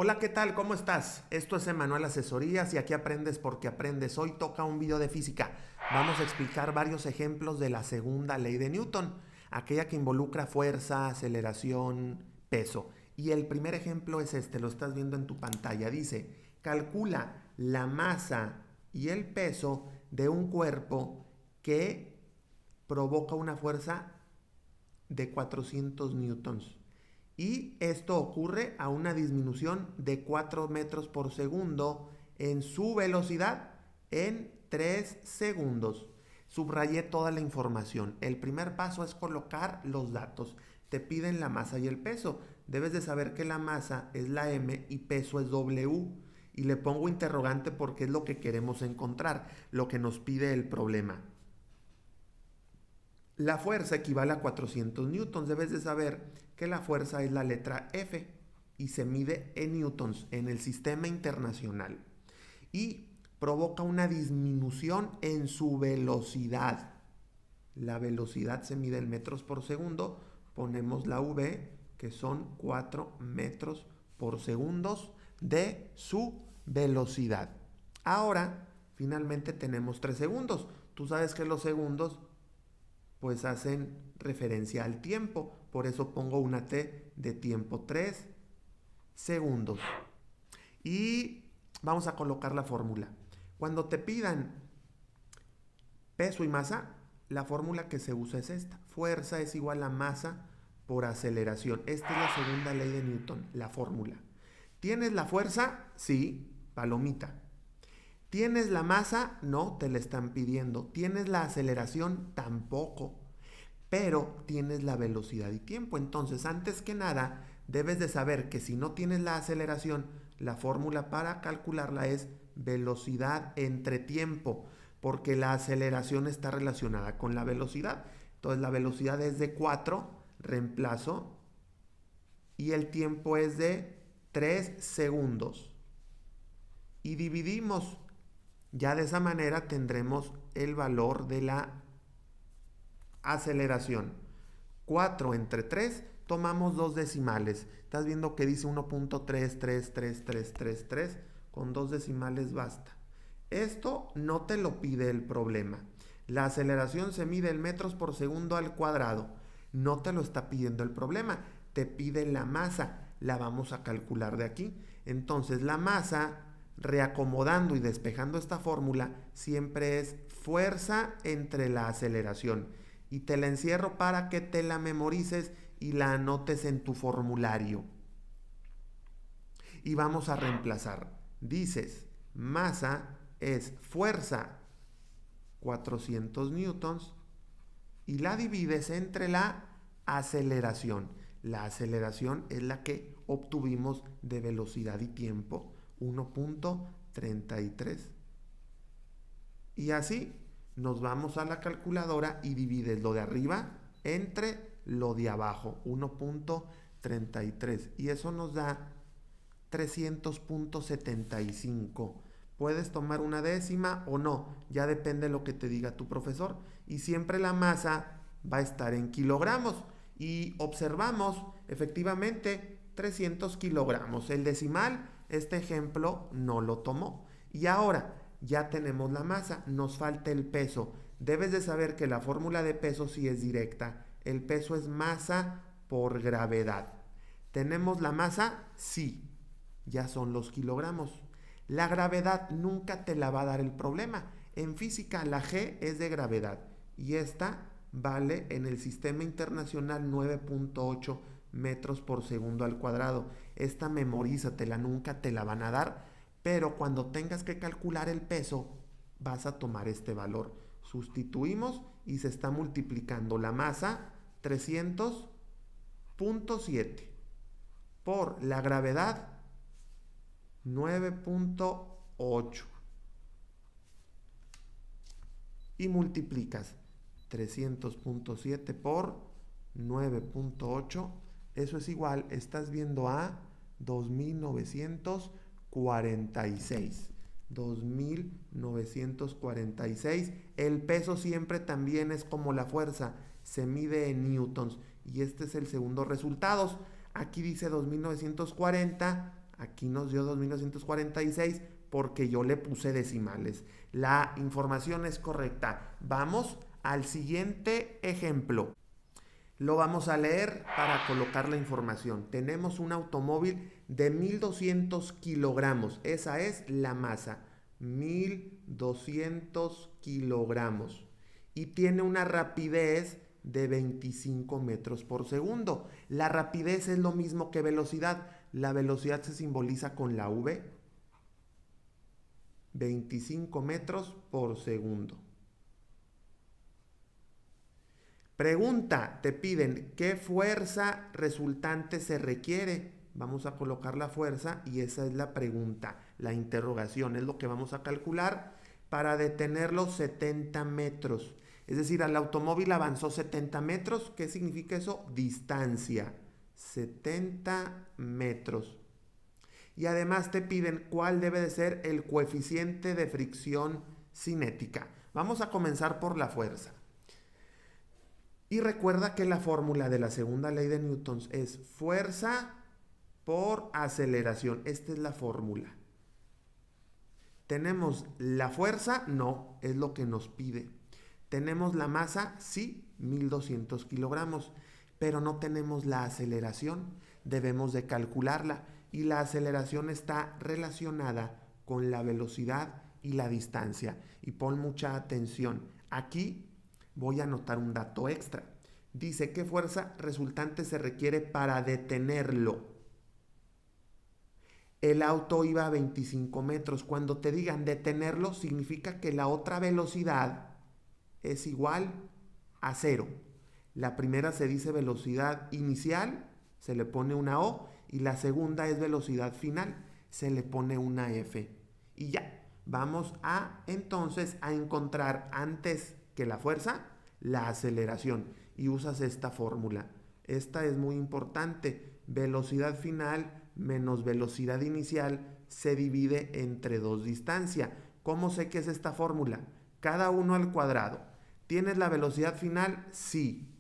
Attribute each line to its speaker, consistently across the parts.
Speaker 1: Hola, ¿qué tal? ¿Cómo estás? Esto es Emanuel Asesorías y aquí aprendes porque aprendes. Hoy toca un video de física. Vamos a explicar varios ejemplos de la segunda ley de Newton, aquella que involucra fuerza, aceleración, peso. Y el primer ejemplo es este, lo estás viendo en tu pantalla. Dice, calcula la masa y el peso de un cuerpo que provoca una fuerza de 400 newtons. Y esto ocurre a una disminución de 4 metros por segundo en su velocidad en 3 segundos. Subrayé toda la información. El primer paso es colocar los datos. Te piden la masa y el peso. Debes de saber que la masa es la M y peso es W. Y le pongo interrogante porque es lo que queremos encontrar, lo que nos pide el problema. La fuerza equivale a 400 newtons. Debes de saber que la fuerza es la letra F y se mide en newtons en el sistema internacional. Y provoca una disminución en su velocidad. La velocidad se mide en metros por segundo. Ponemos la V, que son 4 metros por segundo de su velocidad. Ahora, finalmente tenemos 3 segundos. Tú sabes que los segundos pues hacen referencia al tiempo. Por eso pongo una T de tiempo, 3 segundos. Y vamos a colocar la fórmula. Cuando te pidan peso y masa, la fórmula que se usa es esta. Fuerza es igual a masa por aceleración. Esta es la segunda ley de Newton, la fórmula. ¿Tienes la fuerza? Sí, palomita. ¿Tienes la masa? No, te la están pidiendo. ¿Tienes la aceleración? Tampoco. Pero tienes la velocidad y tiempo. Entonces, antes que nada, debes de saber que si no tienes la aceleración, la fórmula para calcularla es velocidad entre tiempo, porque la aceleración está relacionada con la velocidad. Entonces, la velocidad es de 4, reemplazo, y el tiempo es de 3 segundos. Y dividimos. Ya de esa manera tendremos el valor de la aceleración. 4 entre 3, tomamos dos decimales. Estás viendo que dice 1.3333333. Con dos decimales basta. Esto no te lo pide el problema. La aceleración se mide en metros por segundo al cuadrado. No te lo está pidiendo el problema. Te pide la masa. La vamos a calcular de aquí. Entonces la masa, reacomodando y despejando esta fórmula, siempre es fuerza entre la aceleración. Y te la encierro para que te la memorices y la anotes en tu formulario. Y vamos a reemplazar. Dices, masa es fuerza 400 newtons y la divides entre la aceleración. La aceleración es la que obtuvimos de velocidad y tiempo, 1.33. Y así nos vamos a la calculadora y divides lo de arriba entre lo de abajo, 1.33. Y eso nos da 300.75. Puedes tomar una décima o no, ya depende de lo que te diga tu profesor. Y siempre la masa va a estar en kilogramos. Y observamos efectivamente 300 kilogramos. El decimal, este ejemplo, no lo tomó. Y ahora ya tenemos la masa, nos falta el peso. Debes de saber que la fórmula de peso sí es directa. El peso es masa por gravedad. ¿Tenemos la masa? Sí. Ya son los kilogramos. La gravedad nunca te la va a dar el problema. En física la G es de gravedad y esta vale en el sistema internacional 9.8 metros por segundo al cuadrado. Esta memorízatela, nunca te la van a dar, pero cuando tengas que calcular el peso vas a tomar este valor. Sustituimos y se está multiplicando la masa 300.7 por la gravedad 9.8 y multiplicas 300.7 por 9.8. Eso es igual, estás viendo a 2946. 2946. El peso siempre también es como la fuerza, se mide en newtons y este es el segundo resultado. Aquí dice 2940, Aquí nos dio 2.946 porque yo le puse decimales. La información es correcta. Vamos al siguiente ejemplo. Lo vamos a leer para colocar la información. Tenemos un automóvil de 1.200 kilogramos. Esa es la masa. 1.200 kilogramos. Y tiene una rapidez de 25 metros por segundo. La rapidez es lo mismo que velocidad. La velocidad se simboliza con la V. 25 metros por segundo. Pregunta, te piden, ¿qué fuerza resultante se requiere? Vamos a colocar la fuerza y esa es la pregunta, la interrogación, es lo que vamos a calcular para detenerlo 70 metros. Es decir, el automóvil avanzó 70 metros, ¿qué significa eso? Distancia, 70 metros. Y además te piden cuál debe de ser el coeficiente de fricción cinética. Vamos a comenzar por la fuerza. Y recuerda que la fórmula de la segunda ley de Newton es fuerza por aceleración. Esta es la fórmula. ¿Tenemos la fuerza? No, es lo que nos pide. ¿Tenemos la masa? Sí, 1.200 kilogramos. Pero no tenemos la aceleración. Debemos de calcularla. Y la aceleración está relacionada con la velocidad y la distancia. Y pon mucha atención. Aquí voy a anotar un dato extra. Dice, ¿qué fuerza resultante se requiere para detenerlo? El auto iba a 25 metros. Cuando te digan detenerlo, significa que la otra velocidad es igual a 0. La primera se dice velocidad inicial, se le pone una O, y la segunda es velocidad final, se le pone una F. Y ya, vamos a entonces a encontrar antes que la fuerza, la aceleración, y usas esta fórmula. Esta es muy importante. Velocidad final menos velocidad inicial se divide entre dos distancias. ¿Cómo sé que es esta fórmula? Cada uno al cuadrado. ¿Tienes la velocidad final? Sí.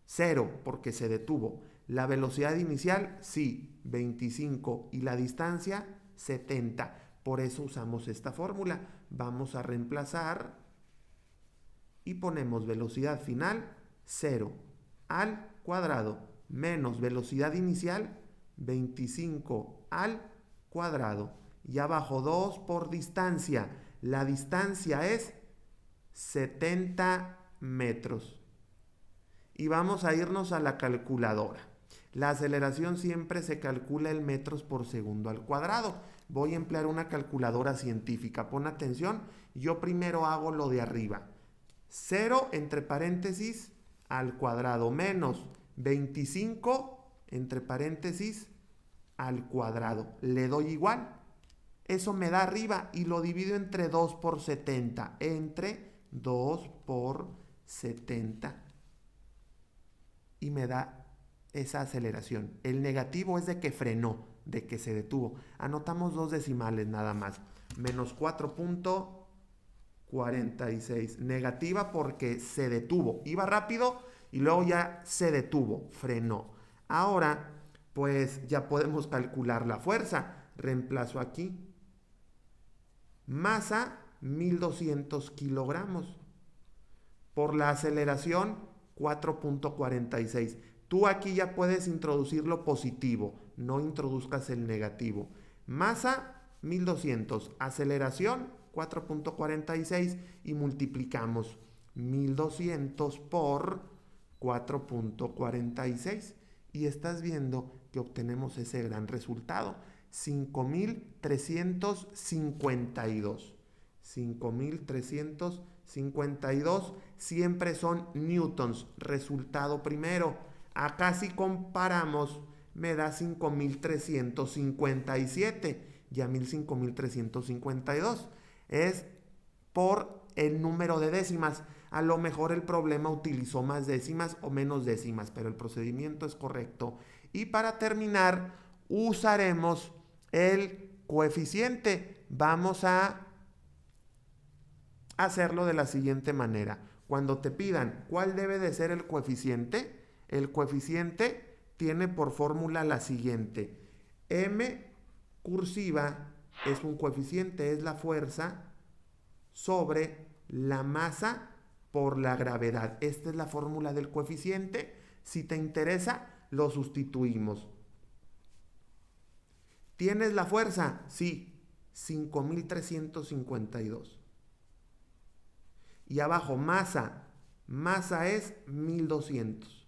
Speaker 1: 0 porque se detuvo. La velocidad inicial, sí, 25. Y la distancia, 70. Por eso usamos esta fórmula. Vamos a reemplazar y ponemos velocidad final 0 al cuadrado menos velocidad inicial 25 al cuadrado. Y abajo 2 por distancia. La distancia es 70 metros. Y vamos a irnos a la calculadora. La aceleración siempre se calcula en metros por segundo al cuadrado. Voy a emplear una calculadora científica. Pon atención, yo primero hago lo de arriba. 0 entre paréntesis al cuadrado menos 25 entre paréntesis al cuadrado. Le doy igual. Eso me da arriba y lo divido entre 2 por 70. Entre 2 por 70. Y me da esa aceleración. El negativo es de que frenó, de que se detuvo. Anotamos dos decimales nada más. Menos 4.46. Negativa porque se detuvo. Iba rápido y luego ya se detuvo, frenó. Ahora, pues ya podemos calcular la fuerza. Reemplazo aquí. Masa, 1.200 kilogramos. Por la aceleración, 4.46. Tú aquí ya puedes introducir lo positivo, no introduzcas el negativo. Masa, 1.200. Aceleración, 4.46. Y multiplicamos 1.200 por 4.46. Y estás viendo que obtenemos ese gran resultado. 5.352. 5.352 siempre son newtons. Resultado primero. Acá si comparamos me da 5.357 y a 5.352. Es por el número de décimas. A lo mejor el problema utilizó más décimas o menos décimas, pero el procedimiento es correcto. Y para terminar, usaremos el coeficiente. Vamos a hacerlo de la siguiente manera. Cuando te pidan cuál debe de ser el coeficiente tiene por fórmula la siguiente. M cursiva es un coeficiente, es la fuerza sobre la masa por la gravedad. Esta es la fórmula del coeficiente. Si te interesa, lo sustituimos. ¿Tienes la fuerza? Sí, 5.352. Y abajo, masa. Masa es 1.200.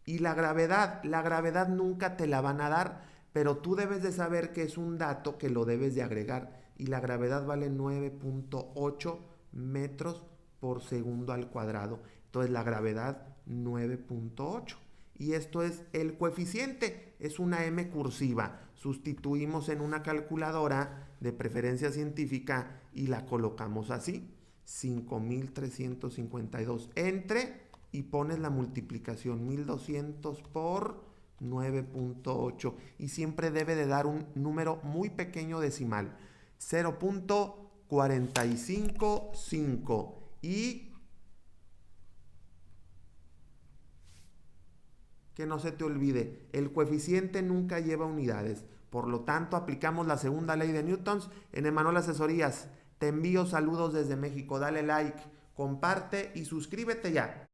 Speaker 1: Y la gravedad nunca te la van a dar, pero tú debes de saber que es un dato que lo debes de agregar. Y la gravedad vale 9.8 metros por segundo al cuadrado. Entonces la gravedad 9.8. Y esto es el coeficiente, es una m cursiva. Sustituimos en una calculadora de preferencia científica y la colocamos así. 5.352 entre y pones la multiplicación 1.200 por 9.8 y siempre debe de dar un número muy pequeño decimal. 0.455 y que no se te olvide, el coeficiente nunca lleva unidades. Por lo tanto, aplicamos la segunda ley de Newton en Emanuel Asesorías. Te envío saludos desde México. Dale like, comparte y suscríbete ya.